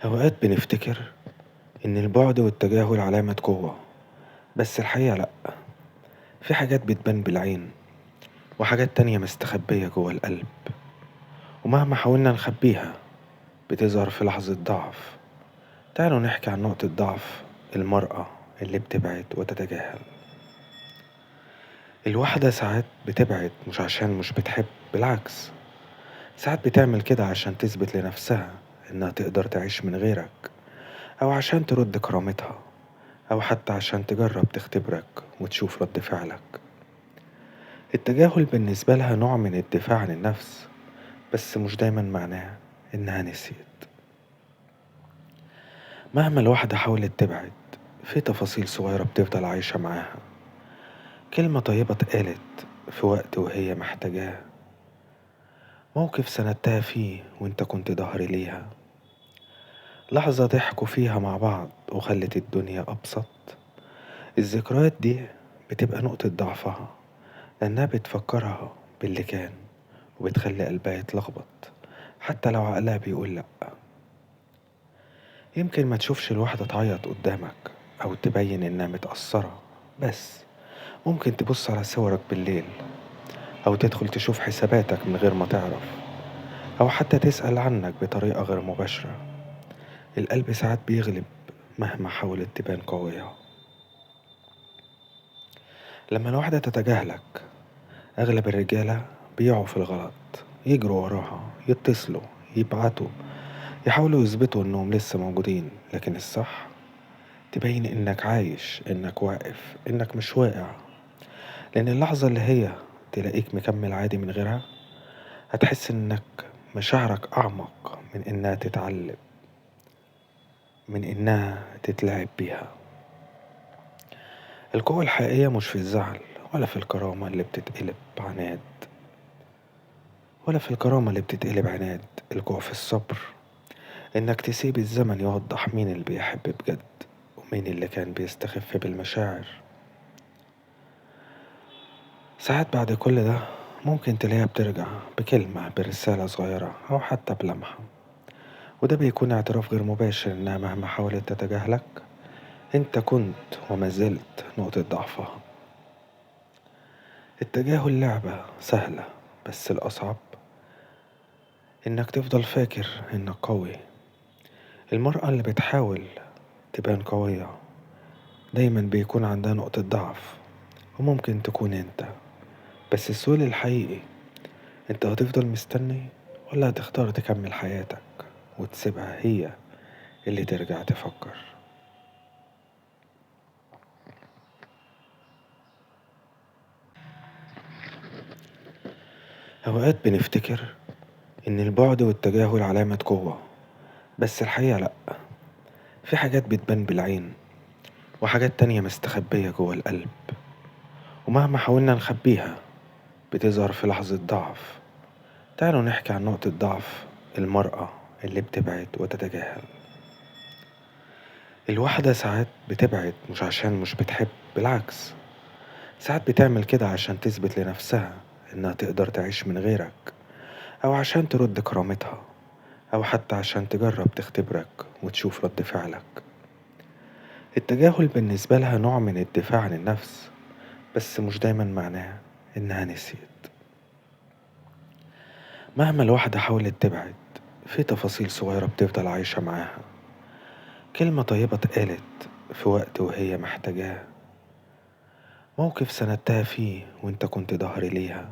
أوقات بنفتكر إن البعد والتجاهل علامة قوة، بس الحقيقة لأ. في حاجات بتبان بالعين وحاجات تانية مستخبية جوه القلب، ومهما حاولنا نخبيها بتظهر في لحظة ضعف. تعالوا نحكي عن نقطة ضعف المرأة اللي بتبعد وتتجاهل. الواحدة ساعات بتبعد مش عشان مش بتحب، بالعكس، ساعات بتعمل كده عشان تثبت لنفسها إنها تقدر تعيش من غيرك، أو عشان ترد كرامتها، أو حتى عشان تجرب تختبرك وتشوف رد فعلك. التجاهل بالنسبة لها نوع من الدفاع عن النفس، بس مش دايما معناه إنها نسيت. مهما الواحدة حاولت تبعد، في تفاصيل صغيرة بتفضل عايشة معاها. كلمة طيبة اتقالت في وقت وهي محتاجاه، موقف سندتها فيه وانت كنت ظهري ليها، لحظة ضحكوا فيها مع بعض وخلت الدنيا أبسط. الذكريات دي بتبقى نقطة ضعفها، لأنها بتفكرها باللي كان وبتخلي قلبها يتلخبط حتى لو عقلها بيقول لأ. يمكن ما تشوفش الواحدة تعيط قدامك أو تبين إنها متأثرة، بس ممكن تبص على صورك بالليل، أو تدخل تشوف حساباتك من غير ما تعرف، أو حتى تسأل عنك بطريقة غير مباشرة. القلب ساعات بيغلب مهما حاولت تبان قوية. لما الواحدة تتجاهلك، أغلب الرجالة بيقعوا في الغلط، يجروا وراها، يتصلوا، يبعتوا، يحاولوا يثبتوا إنهم لسه موجودين، لكن الصح تبين إنك عايش، إنك واقف، إنك مش واقع. لأن اللحظة اللي هي تلاقيك مكمل عادي من غيرها، هتحس إنك مشاعرك أعمق من إنها تتعلم، من إنها تتلعب بيها. القوة الحقيقية مش في الزعل، ولا في الكرامة اللي بتتقلب عناد، ولا في الكرامة اللي بتتقلب عناد. القوة في الصبر، إنك تسيب الزمن يوضح مين اللي بيحب بجد ومين اللي كان بيستخف بالمشاعر. ساعات بعد كل ده ممكن تلاقيها بترجع بكلمة، برسالة صغيرة، أو حتى بلمحة، وده بيكون اعتراف غير مباشر إنها مهما حاولت تتجاهلك، أنت كنت وما زلت نقطة ضعفها. التجاهل لعبة سهلة، بس الأصعب إنك تفضل فاكر إنك قوي. المرأة اللي بتحاول تبان قوية دايما بيكون عندها نقطة ضعف، وممكن تكون أنت. بس السؤال الحقيقي، أنت هتفضل مستني ولا هتختار تكمل حياتك وتسيبها هي اللي ترجع تفكر؟ أوقات بنفتكر إن البعد والتجاهل علامة قوة، بس الحقيقة لأ. في حاجات بتبان بالعين وحاجات تانية مستخبية جوه القلب، ومهما حاولنا نخبيها بتظهر في لحظة ضعف. تعالوا نحكي عن نقطة ضعف المرأة اللي بتبعد وتتجاهل. الواحدة ساعات بتبعد مش عشان مش بتحب، بالعكس، ساعات بتعمل كده عشان تثبت لنفسها إنها تقدر تعيش من غيرك، أو عشان ترد كرامتها، أو حتى عشان تجرب تختبرك وتشوف رد فعلك. التجاهل بالنسبة لها نوع من الدفاع عن النفس، بس مش دايما معناه إنها نسيت. مهما الواحدة حاولت تبعد، في تفاصيل صغيرة بتفضل عايشة معاها. كلمة طيبة اتقالت في وقت وهي محتاجاه، موقف سندتها فيه وانت كنت ظهري ليها،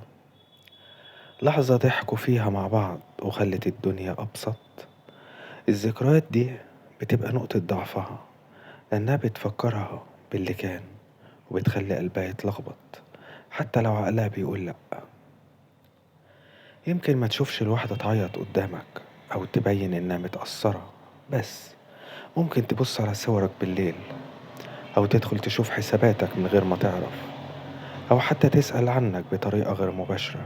لحظة ضحكوا فيها مع بعض وخلت الدنيا أبسط. الذكريات دي بتبقى نقطة ضعفها، لأنها بتفكرها باللي كان وبتخلي قلبها يتلخبط حتى لو عقلها بيقول لأ. يمكن ما تشوفش الواحدة تعيط قدامك أو تبين إنها متأثرة، بس ممكن تبص على صورك بالليل، أو تدخل تشوف حساباتك من غير ما تعرف، أو حتى تسأل عنك بطريقة غير مباشرة.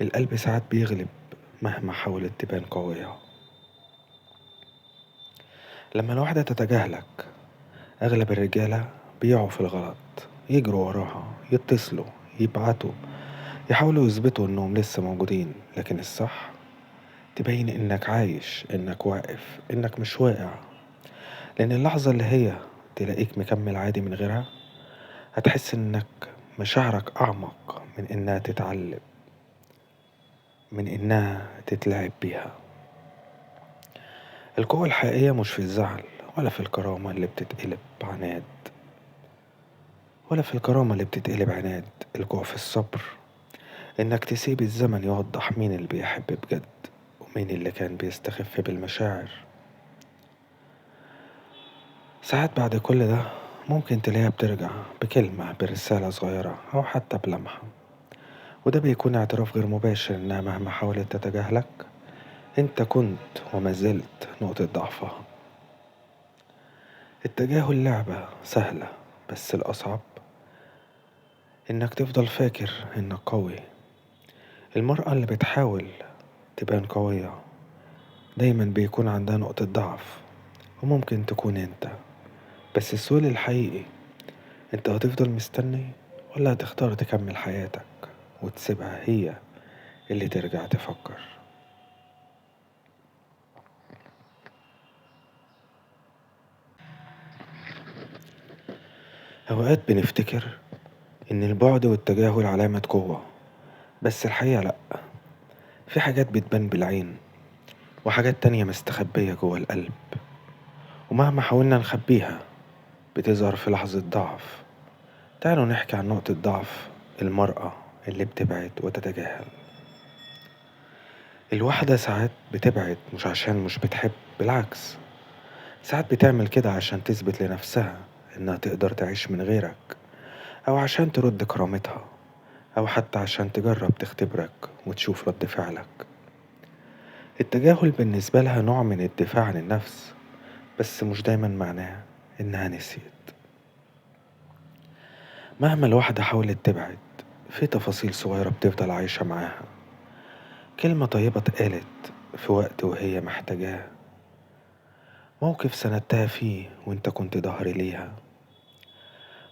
القلب ساعات بيغلب مهما حاولت تبان قوية. لما الواحدة تتجاهلك، أغلب الرجالة بيقعوا في الغلط، يجروا وراها، يتصلوا، يبعتوا، يحاولوا يثبتوا إنهم لسه موجودين، لكن الصح تبين إنك عايش، إنك واقف، إنك مش واقع. لأن اللحظة اللي هي تلاقيك مكمل عادي من غيرها، هتحس إنك مشاعرك أعمق من إنها تتعلم، من إنها تتلعب بيها. القوة الحقيقية مش في الزعل، ولا في الكرامة اللي بتتقلب عناد، ولا في الكرامة اللي بتتقلب عناد. القوة في الصبر، إنك تسيب الزمن يوضح مين اللي بيحب بجد، ومين اللي كان بيستخف بالمشاعر. ساعات بعد كل ده ممكن تلاقيها بترجع بكلمة، برسالة صغيرة، أو حتى بلمحة، وده بيكون اعتراف غير مباشر إنها مهما حاولت تتجاهلك، أنت كنت وما زلت نقطة ضعفها. التجاهل لعبة سهلة، بس الأصعب إنك تفضل فاكر إنك قوي. المرأة اللي بتحاول تبان قوية دايما بيكون عندها نقطة ضعف، وممكن تكون أنت. بس السؤال الحقيقي، أنت هتفضل مستني، ولا هتختار تكمل حياتك وتسيبها هي اللي ترجع تفكر؟ أوقات بنفتكر إن البعد والتجاهل علامة قوة، بس الحقيقة لأ. في حاجات بتبان بالعين، وحاجات تانية مستخبية جوه القلب، ومهما حاولنا نخبيها بتظهر في لحظة ضعف. تعالوا نحكي عن نقطة ضعف المرأة اللي بتبعد وتتجاهل. الواحدة ساعات بتبعد مش عشان مش بتحب، بالعكس، ساعات بتعمل كده عشان تثبت لنفسها إنها تقدر تعيش من غيرك، أو عشان ترد كرامتها، أو حتى عشان تجرب تختبرك وتشوف رد فعلك. التجاهل بالنسبة لها نوع من الدفاع عن النفس، بس مش دايما معناه إنها نسيت. مهما الواحدة حاولت تبعد، في تفاصيل صغيرة بتفضل عايشة معاها. كلمة طيبة اتقالت في وقت وهي محتاجاه، موقف سندتها فيه وانت كنت ظهري ليها،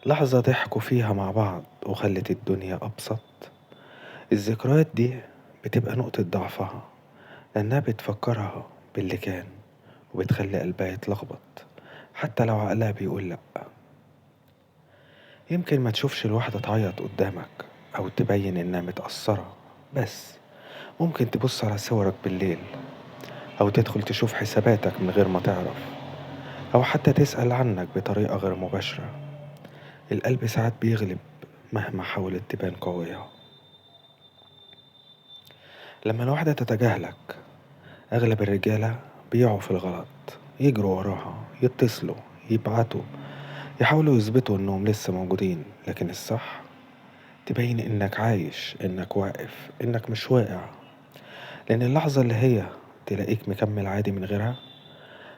لحظة ضحكوا فيها مع بعض وخلت الدنيا أبسط. الذكريات دي بتبقى نقطة ضعفها، لأنها بتفكرها باللي كان، وبتخلي قلبها يتلخبط حتى لو عقلها بيقول لأ. يمكن ما تشوفش الواحدة تعيط قدامك أو تبين إنها متأثرة، بس ممكن تبص على صورك بالليل، أو تدخل تشوف حساباتك من غير ما تعرف، أو حتى تسأل عنك بطريقة غير مباشرة. القلب ساعات بيغلب مهما حاولت تبان قوية. لما الواحدة تتجاهلك، أغلب الرجالة بيقعوا في الغلط، يجروا وراها، يتصلوا، يبعتوا، يحاولوا يثبتوا إنهم لسه موجودين. لكن الصح تبين إنك عايش، إنك واقف، إنك مش واقع. لأن اللحظة اللي هي تلاقيك مكمل عادي من غيرها،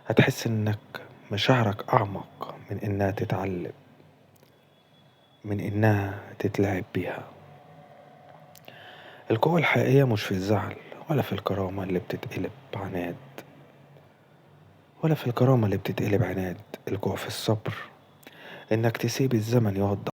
هتحس إنك مشاعرك أعمق من إنها تتعلم، من إنها تتلعب بيها. القوة الحقيقية مش في الزعل، ولا في الكرامة اللي بتتقلب عناد، ولا في الكرامة اللي بتتقلب عناد. القوة في الصبر، إنك تسيب الزمن يوضح